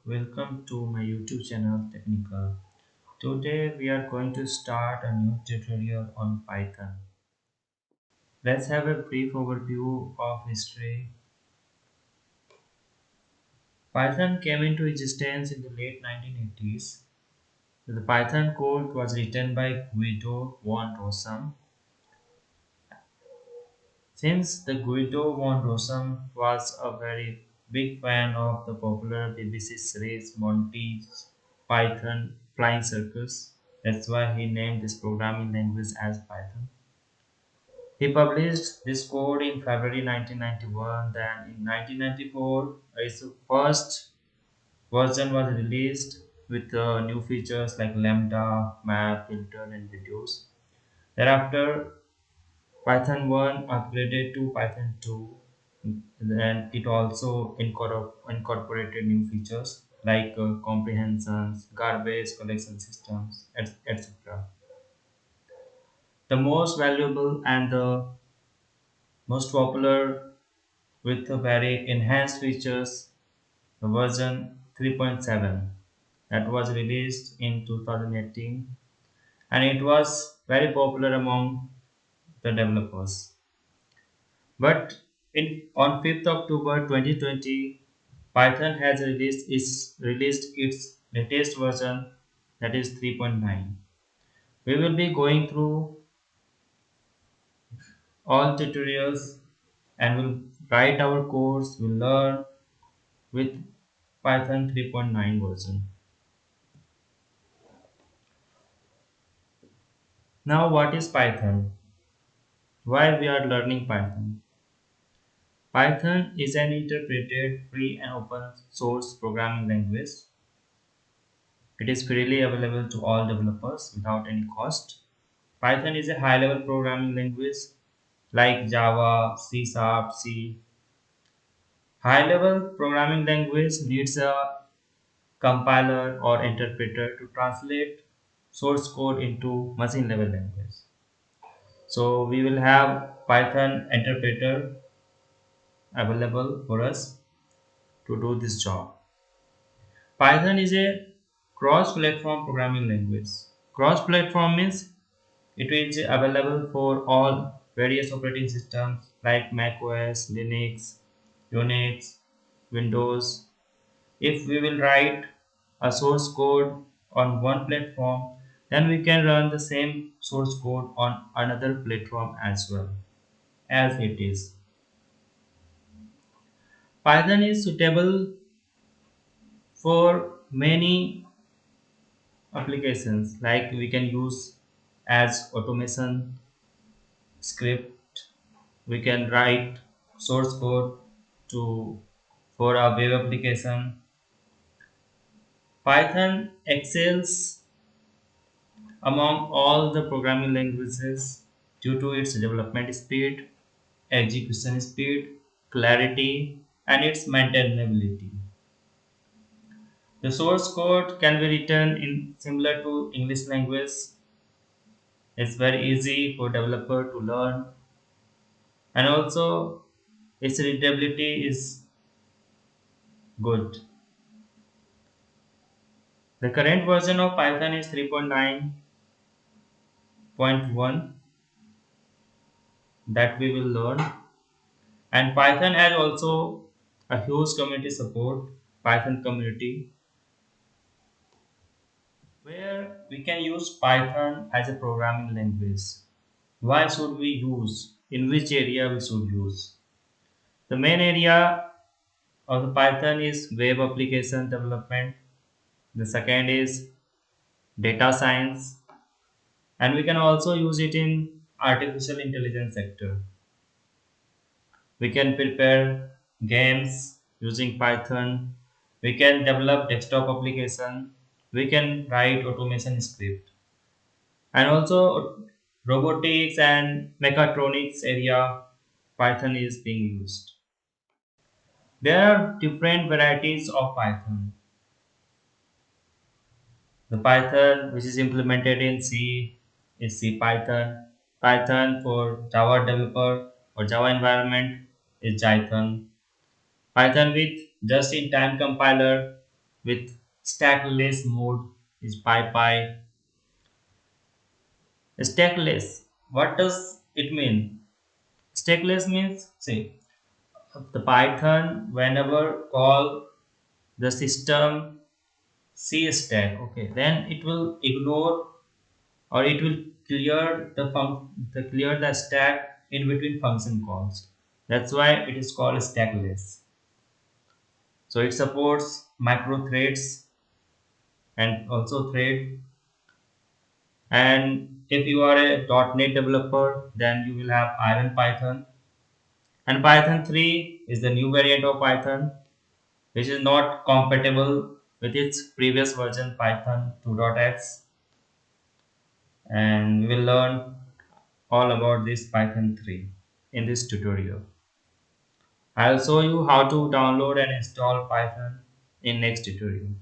Welcome to my YouTube channel Technical. Today we are going to start a new tutorial on Python. Let's have a brief overview of history. Python came into existence in the late 1980s. The Python code was written by Guido von Rossum. Since the Guido von Rossum was a very big fan of the popular BBC series Monty's Python Flying Circus, that's why he named this programming language as Python. He published this code in February 1991. Then in 1994, its first version was released with new features like Lambda, map, filter, and videos. Thereafter, Python 1 upgraded to Python 2, and it also incorporated new features like comprehensions, garbage collection systems, etc. The most valuable and the most popular with the very enhanced features, the version 3.7 that was released in 2018, and it was very popular among the developers. But on 5th October 2020, Python has released its latest version, that is 3.9. We will be going through all tutorials and will write our course, will learn with Python 3.9 version. Now what is Python? Why we are learning Python? Python is an interpreted, free and open source programming language. It is freely available to all developers without any cost. Python is a high level programming language like Java, C Sharp, C. High level programming language needs a compiler or interpreter to translate source code into machine level language. So we will have Python interpreter available for us to do this job. Python is a cross-platform programming language. Cross-platform means it is available for all various operating systems like macOS, Linux, Unix, Windows. If we will write a source code on one platform, then we can run the same source code on another platform as well as it is. Python is suitable for many applications, like we can use as automation script. We can write source code to for a web application. Python excels among all the programming languages due to its development speed, execution speed, clarity, and its maintainability. The source code can be written in similar to English language. It's very easy for developer to learn, and also its readability is good. The current version of Python is 3.9.1 that we will learn. And Python has also a huge community support, Python community, where we can use Python as a programming language. Why should we use? In which area we should use? The main area of the Python is web application development. The second is data science, and we can also use it in artificial intelligence sector. We can prepare games using Python. We can develop desktop application. We can write automation script, and also robotics and mechatronics area Python is being used. There are different varieties of Python. The Python which is implemented in C is C Python. Python for Java developer or Java environment is Jython. Python with just-in-time compiler with stackless mode is PyPy. Stackless. What does it mean? Stackless means, say, the Python whenever call the system C stack, okay, then it will ignore or it will clear the stack in between function calls. That's why it is called stackless. So it supports micro threads and also thread. And if you are a .NET developer, then you will have Iron Python. And Python 3 is the new variant of Python, which is not compatible with its previous version Python 2.x. And we will learn all about this Python 3 in this tutorial. I'll show you how to download and install Python in next tutorial.